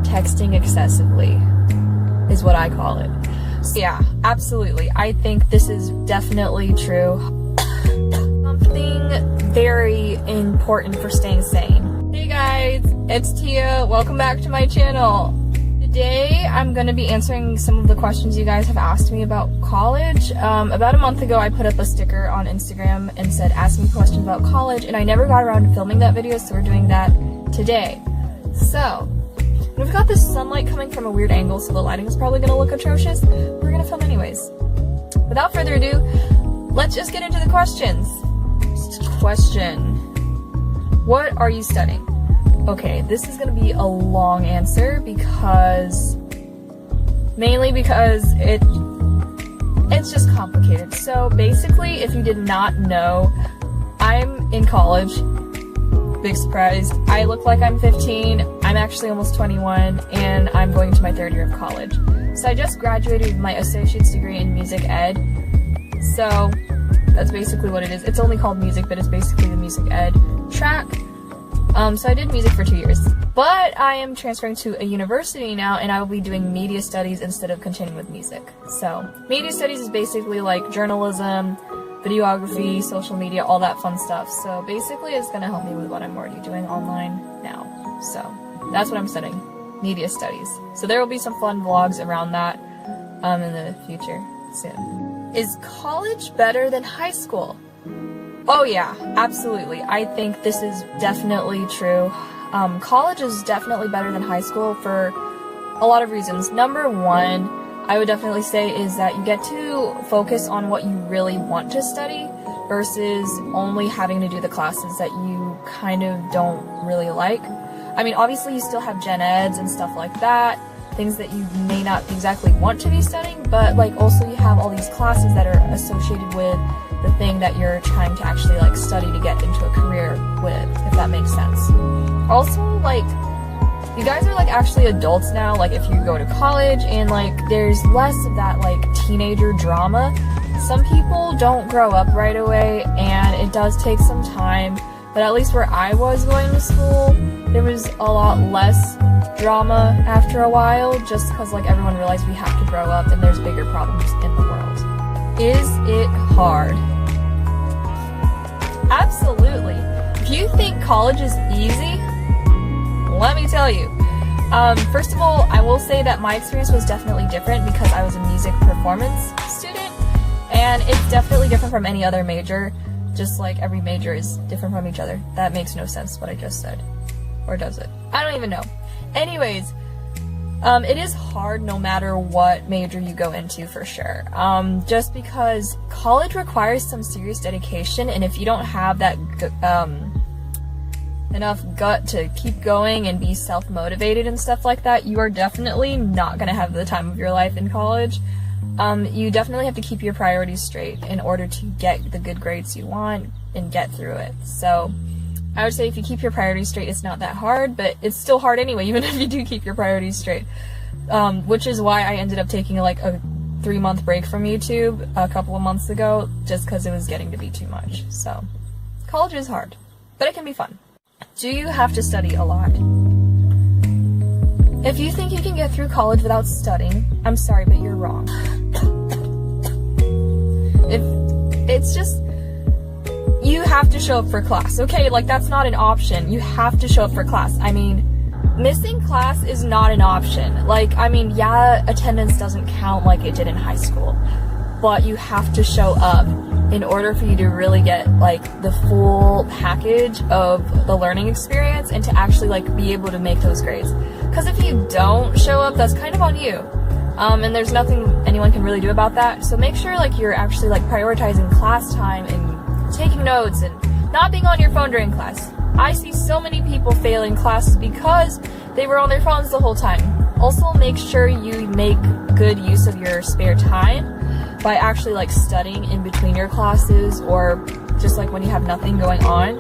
texting excessively, is what I call it. So yeah, absolutely. I think this is definitely true. Something very important for staying sane. Hey guys, it's Tia. Welcome back to my channel. Today, I'm going to be answering some of the questions you guys have asked me about college. About a month ago, I put up a sticker on Instagram and said, ask me questions about college, and I never got around to filming that video, so we're doing that today. So, we've got this sunlight coming from a weird angle, so the lighting is probably going to look atrocious. We're going to film anyways. Without further ado, let's just get into the questions. Question: what are you studying? Okay, this is going to be a long answer mainly because it's just complicated. So basically, if you did not know, I'm in college. Big surprise. I look like I'm 15. I'm actually almost 21, and I'm going to my third year of college. So I just graduated with my associate's degree in music ed. So that's basically what it is. It's only called music, but it's basically the music ed track. So I did music for 2 years, but I am transferring to a university now, and I will be doing media studies instead of continuing with music. So media studies is basically like journalism, videography, social media, all that fun stuff. So basically it's going to help me with what I'm already doing online now. So that's what I'm studying, media studies. So there will be some fun vlogs around that in the future soon. Is college better than high school? Oh yeah, absolutely. I think this is definitely true. College is definitely better than high school for a lot of reasons. Number one, I would definitely say, is that you get to focus on what you really want to study versus only having to do the classes that you kind of don't really like. I mean, obviously you still have gen eds and stuff like that, things that you may not exactly want to be studying, but like also you have all these classes that are associated with the thing that you're trying to actually like study to get into a career with, if that makes sense. Also, like, you guys are like actually adults now, like if you go to college, and like there's less of that like teenager drama. Some people don't grow up right away, and it does take some time, but at least where I was going to school, there was a lot less drama after a while, just because like everyone realized we have to grow up and there's bigger problems in the world. Is it hard? Absolutely. If you think college is easy, let me tell you. First of all, I will say that my experience was definitely different because I was a music performance student, and it's definitely different from any other major, just like every major is different from each other. That makes no sense, what I just said. Or does it? I don't even know. Anyways, it is hard no matter what major you go into, for sure. Just because college requires some serious dedication, and if you don't have that enough gut to keep going and be self-motivated and stuff like that, you are definitely not going to have the time of your life in college. You definitely have to keep your priorities straight in order to get the good grades you want and get through it. So I would say if you keep your priorities straight, it's not that hard, but it's still hard anyway, even if you do keep your priorities straight. Which is why I ended up taking like a 3-month break from YouTube a couple of months ago, just because it was getting to be too much. So college is hard, but it can be fun. Do you have to study a lot? If you think you can get through college without studying, I'm sorry, but you're wrong. It's just, you have to show up for class, okay? Like, that's not an option. You have to show up for class. I mean, missing class is not an option. Like, I mean, yeah, attendance doesn't count like it did in high school, but you have to show up in order for you to really get like the full package of the learning experience and to actually like be able to make those grades. Because if you don't show up, that's kind of on you. And there's nothing anyone can really do about that. So make sure like you're actually like prioritizing class time and taking notes and not being on your phone during class. I see so many people failing classes because they were on their phones the whole time. Also, make sure you make good use of your spare time by actually like studying in between your classes, or just like when you have nothing going on.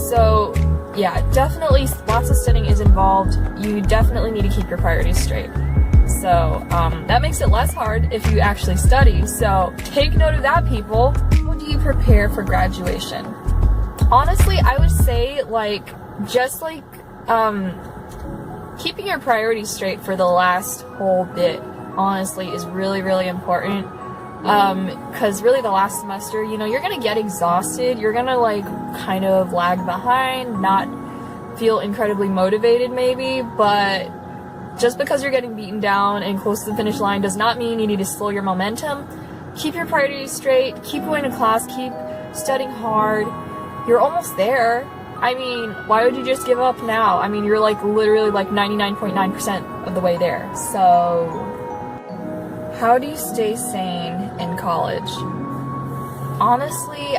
So yeah, definitely lots of studying is involved. You definitely need to keep your priorities straight. So that makes it less hard if you actually study. So take note of that, people. How do you prepare for graduation? Honestly, I would say like just like keeping your priorities straight for the last whole bit, honestly, is really, really important. Because really the last semester, you know, you're gonna get exhausted, you're gonna like kind of lag behind, not feel incredibly motivated maybe, but just because you're getting beaten down and close to the finish line does not mean you need to slow your momentum. Keep your priorities straight, keep going to class, keep studying hard. You're almost there. I mean, why would you just give up now? I mean, you're like literally like 99.9% of the way there. So how do you stay sane in college? Honestly,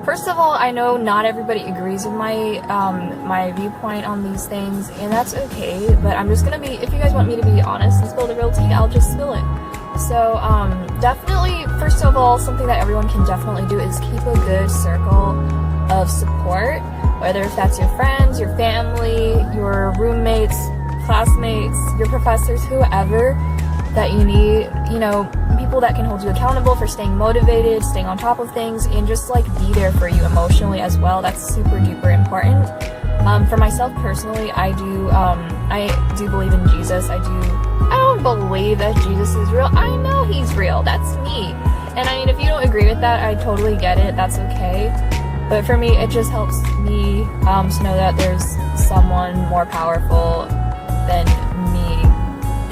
first of all, I know not everybody agrees with my my viewpoint on these things, and that's okay, but I'm just gonna be, if you guys want me to be honest and spill the real tea, I'll just spill it. So, definitely, first of all, something that everyone can definitely do is keep a good circle of support, whether if that's your friends, your family, your roommates, classmates, your professors, whoever that you need, you know, people that can hold you accountable for staying motivated, staying on top of things, and just like be there for you emotionally as well. That's super duper important. For myself personally, I do believe in Jesus. I don't believe that Jesus is real. I know he's real. That's me. And I mean, if you don't agree with that, I totally get it. That's okay. But for me, it just helps me to know that there's someone more powerful than me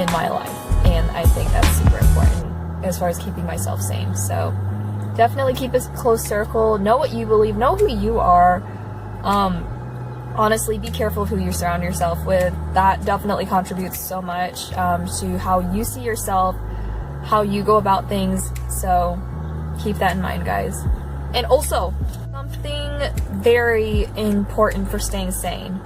in my life. And I think that's super important as far as keeping myself sane. So definitely keep a close circle. Know what you believe. Know who you are. Honestly, be careful of who you surround yourself with. That definitely contributes so much to how you see yourself, how you go about things. So keep that in mind, guys. And also, something very important for staying sane.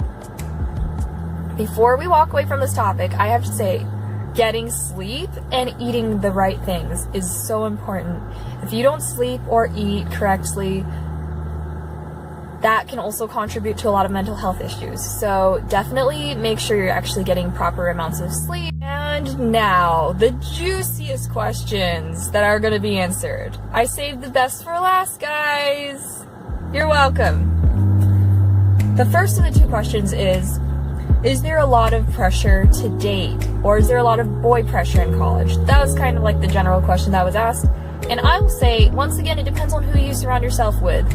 Before we walk away from this topic, I have to say, getting sleep and eating the right things is so important. If you don't sleep or eat correctly, that can also contribute to a lot of mental health issues. So definitely make sure you're actually getting proper amounts of sleep. And now, the juiciest questions that are going to be answered. I saved the best for last, guys. You're welcome. The first of the two questions is there a lot of pressure to date? Or is there a lot of boy pressure in college? That was kind of like the general question that was asked. And I will say, once again, it depends on who you surround yourself with.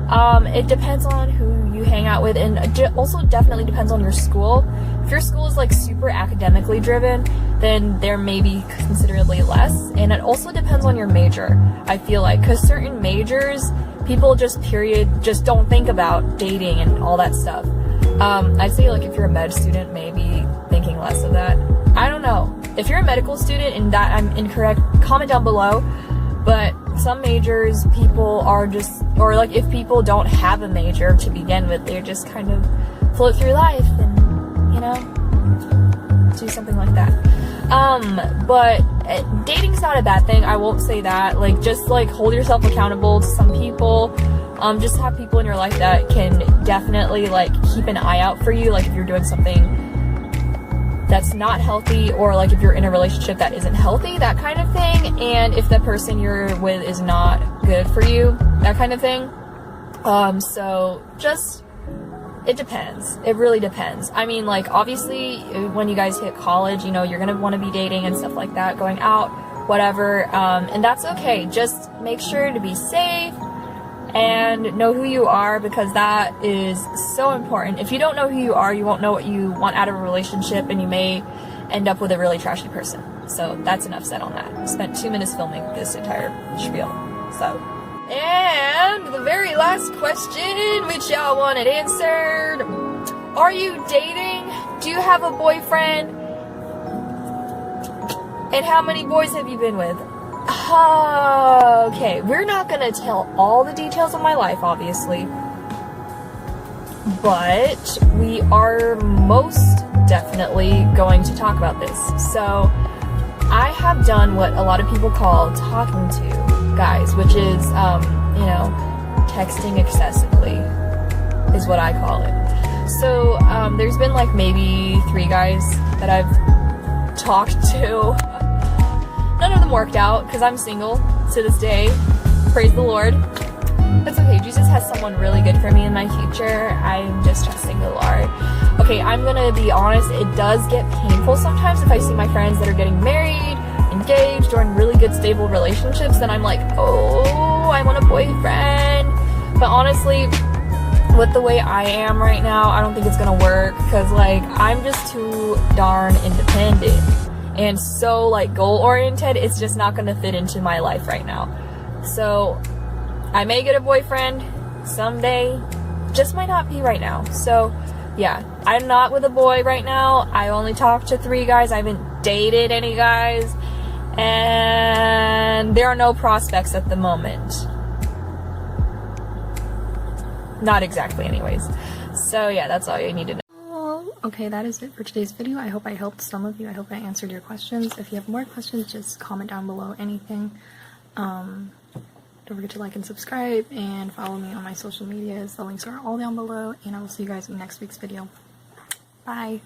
It depends on who you hang out with, and it also definitely depends on your school. If your school is like super academically driven, then there may be considerably less. And it also depends on your major, I feel like, because certain majors, people just don't think about dating and all that stuff. I'd say like if you're a med student, maybe thinking less of that. I don't know. If you're a medical student and that I'm incorrect, comment down below. But some majors, people are just, or like if people don't have a major to begin with, they're just kind of float through life and, you know, do something like that. But dating's not a bad thing. I won't say that. Like, just like hold yourself accountable to some people. Just have people in your life that can definitely like keep an eye out for you. Like if you're doing something that's not healthy, or like if you're in a relationship that isn't healthy, that kind of thing. And if the person you're with is not good for you, that kind of thing. So just, it depends. It really depends. I mean, like, obviously when you guys hit college, you know, you're gonna want to be dating and stuff like that, going out, whatever. And that's okay. Just make sure to be safe and know who you are, because that is so important. If you don't know who you are, you won't know what you want out of a relationship, and you may end up with a really trashy person. So that's enough said on that. I spent 2 minutes filming this entire spiel. So, and the very last question, which y'all wanted answered: are you dating? Do you have a boyfriend? And how many boys have you been with? Okay, we're not gonna tell all the details of my life, obviously, but we are most definitely going to talk about this. So I have done what a lot of people call talking to guys, which is, you know, texting excessively is what I call it. So there's been like maybe 3 guys that I've talked to. None of them worked out, because I'm single to this day. Praise the Lord. It's okay. Jesus has someone really good for me in my future. I'm just trusting the Lord. Okay, I'm gonna be honest. It does get painful sometimes if I see my friends that are getting married, engaged, or in really good, stable relationships. Then I'm like, oh, I want a boyfriend. But honestly, with the way I am right now, I don't think it's gonna work, because like I'm just too darn independent and so like goal oriented. It's just not gonna fit into my life right now. So I may get a boyfriend someday, just might not be right now. So yeah, I'm not with a boy right now. I only talked to 3 guys. I haven't dated any guys, and there are no prospects at the moment. Not exactly anyways. So yeah, that's all you need to know. Okay, that is it for today's video. I hope I helped some of you. I hope I answered your questions. If you have more questions, just comment down below anything. Don't forget to like and subscribe and follow me on my social medias. The links are all down below, and I will see you guys in next week's video. Bye!